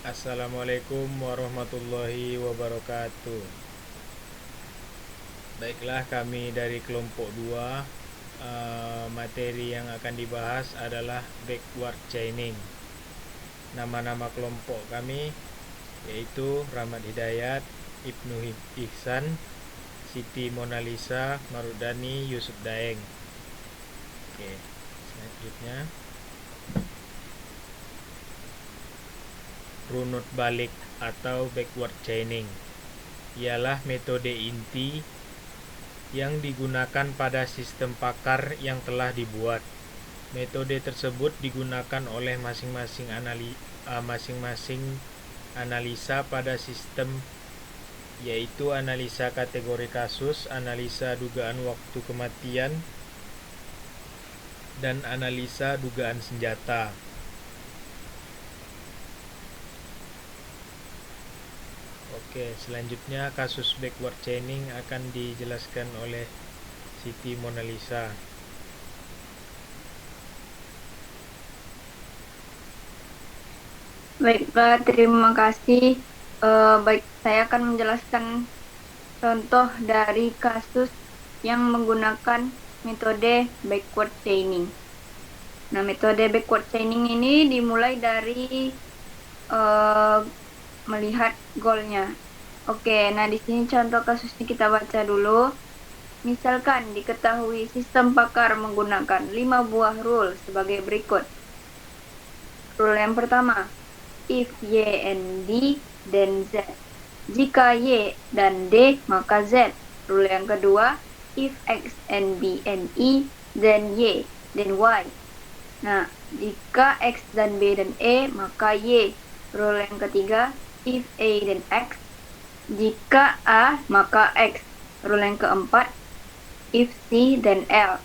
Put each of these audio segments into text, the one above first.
Assalamualaikum warahmatullahi wabarakatuh. Baiklah, kami dari kelompok 2. Materi yang akan dibahas adalah backward chaining. Nama-nama kelompok kami yaitu Rahmat Hidayat, Ibnu Ihsan, Siti Monalisa, Marudani, Yusuf Daeng. Oke, selanjutnya runut balik atau backward chaining ialah metode inti yang digunakan pada sistem pakar yang telah dibuat. Metode tersebut digunakan oleh masing-masing analisa pada sistem, yaitu analisa kategori kasus, analisa dugaan waktu kematian, dan analisa dugaan senjata. Oke, selanjutnya kasus backward chaining akan dijelaskan oleh Siti Monalisa. Baiklah, terima kasih. Baik, saya akan menjelaskan contoh dari kasus yang menggunakan metode backward chaining. Nah, metode backward chaining ini dimulai dari melihat goalnya. Oke, nah di sini contoh kasusnya kita baca dulu. Misalkan diketahui sistem pakar menggunakan 5 buah rule sebagai berikut. Rule yang pertama, if Y and D, then Z. Jika Y dan D, maka Z. Rule yang kedua, if X and B and E, then Y, then Y. Nah, jika X dan B dan E, maka Y. Rule yang ketiga, if A dan X. Jika A, maka X. Rule yang keempat, if C dan L.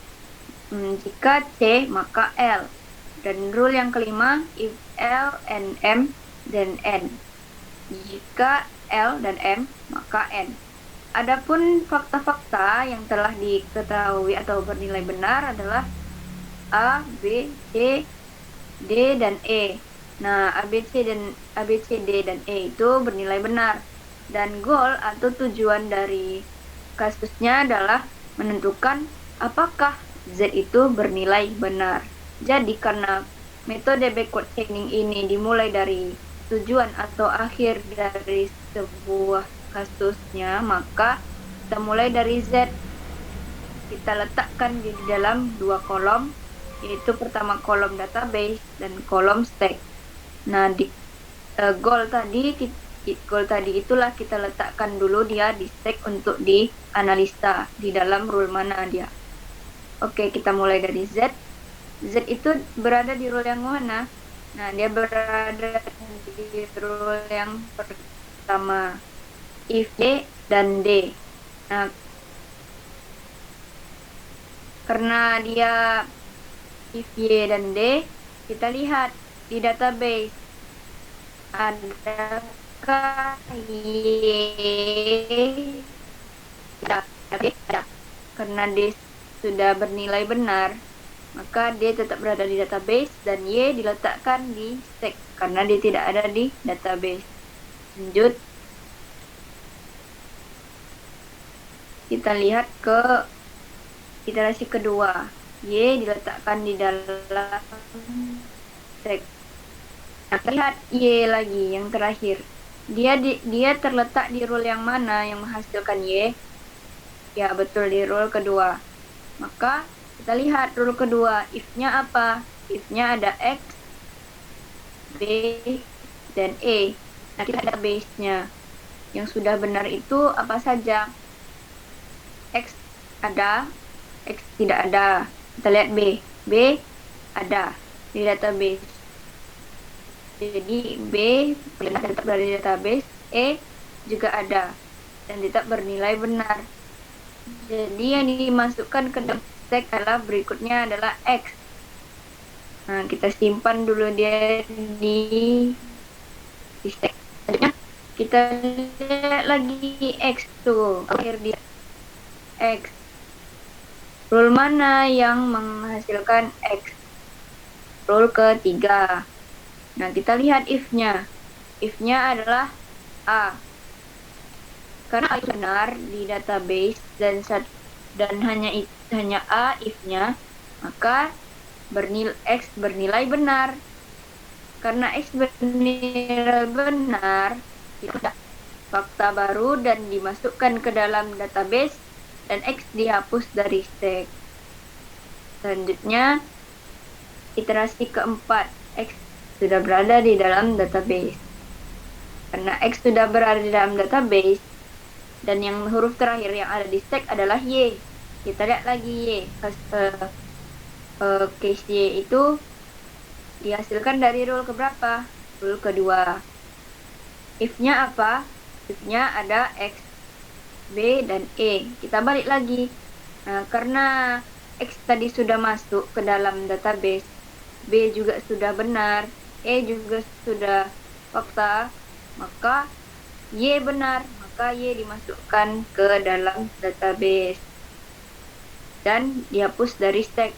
Jika C, maka L. Dan rule yang kelima, if L and M, then N. Jika L dan M, maka N. Adapun fakta-fakta yang telah diketahui atau bernilai benar adalah A, B, C, D, dan E. Nah, A, B, C, D, dan E itu bernilai benar. Dan goal atau tujuan dari kasusnya adalah menentukan apakah Z itu bernilai benar. Jadi karena metode backward chaining ini dimulai dari tujuan atau akhir dari sebuah kasusnya, maka kita mulai dari Z. Kita letakkan di dalam dua kolom, yaitu pertama kolom database dan kolom stack. Nah, di goal tadi itulah kita letakkan dulu dia di stack untuk dianalisa di dalam rule mana dia. Oke, kita mulai dari Z. Z itu berada di rule yang mana? Nah, dia berada di rule yang pertama, if Y dan D. Nah, karena dia if Y dan D, kita lihat di database adakah Y ada. Karena D sudah bernilai benar, maka D tetap berada di database dan Y diletakkan di stack karena dia tidak ada di database. Lanjut, kita lihat ke iterasi kedua. Y diletakkan di dalam stack. Nah, lihat Y lagi yang terakhir. Dia terletak di rule yang mana yang menghasilkan Y? Ya, betul, di rule kedua. Maka kita lihat rule kedua, if-nya apa? If-nya ada X, B, dan E. Nah, kita ada base-nya. Yang sudah benar itu apa saja? X ada, X tidak ada. Kita lihat B. B ada di database. Jadi B tetap berada di database, E juga ada dan tetap bernilai benar. Jadi yang dimasukkan ke dalam stack adalah berikutnya adalah X. Nah, kita simpan dulu dia di stack. Selanjutnya kita lihat lagi X tuh, akhir dia X. Rule mana yang menghasilkan X? Rule ketiga. Nah, kita lihat if-nya. If-nya adalah A. Karena A itu benar di database dan hanya A if-nya, maka X bernilai benar. Karena X bernilai benar, itu fakta baru dan dimasukkan ke dalam database dan X dihapus dari stack. Selanjutnya, iterasi keempat, X sudah berada di dalam database. Karena X sudah berada di dalam database, dan yang huruf terakhir yang ada di stack adalah Y. Kita lihat lagi Y. Case Y itu dihasilkan dari rule keberapa? Rule kedua. If-nya apa? If-nya ada X, B, dan E. Kita balik lagi. Nah, karena X tadi sudah masuk ke dalam database, B juga sudah benar, E juga sudah fakta, maka Y benar, maka Y dimasukkan ke dalam database dan dihapus dari stack.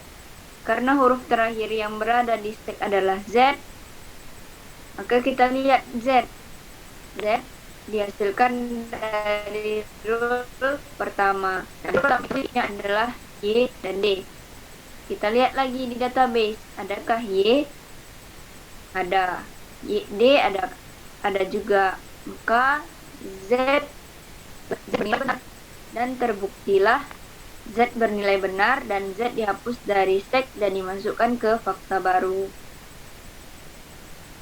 Karena huruf terakhir yang berada di stack adalah Z, maka kita lihat Z dihasilkan dari rule pertama. Dan rule adalah Y dan D. Kita lihat lagi di database, adakah Y? Ada. D ada juga. Maka Z bernilai benar. Dan terbuktilah Z bernilai benar dan Z dihapus dari stack dan dimasukkan ke fakta baru.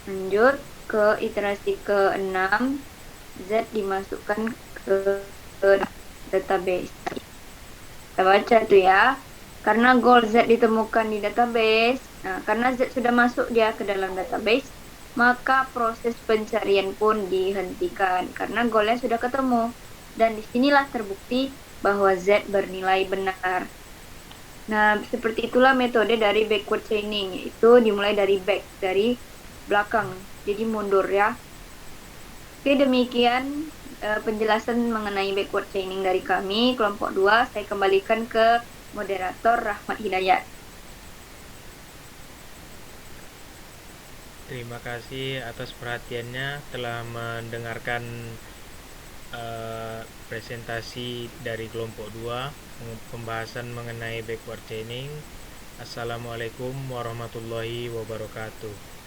Lanjut ke iterasi ke-6, Z dimasukkan ke database. Kita baca tuh ya. Karena goal Z ditemukan di database, nah karena Z sudah masuk dia ke dalam database, maka proses pencarian pun dihentikan karena goalnya sudah ketemu. Dan disinilah terbukti bahwa Z bernilai benar. Nah, seperti itulah metode dari backward chaining, yaitu dimulai dari belakang, jadi mundur ya. Oke, demikian penjelasan mengenai backward chaining dari kami, kelompok 2. Saya kembalikan ke moderator Rahmat Hidayat. Terima kasih atas perhatiannya telah mendengarkan presentasi dari kelompok 2 pembahasan mengenai backward chaining. Assalamualaikum warahmatullahi wabarakatuh.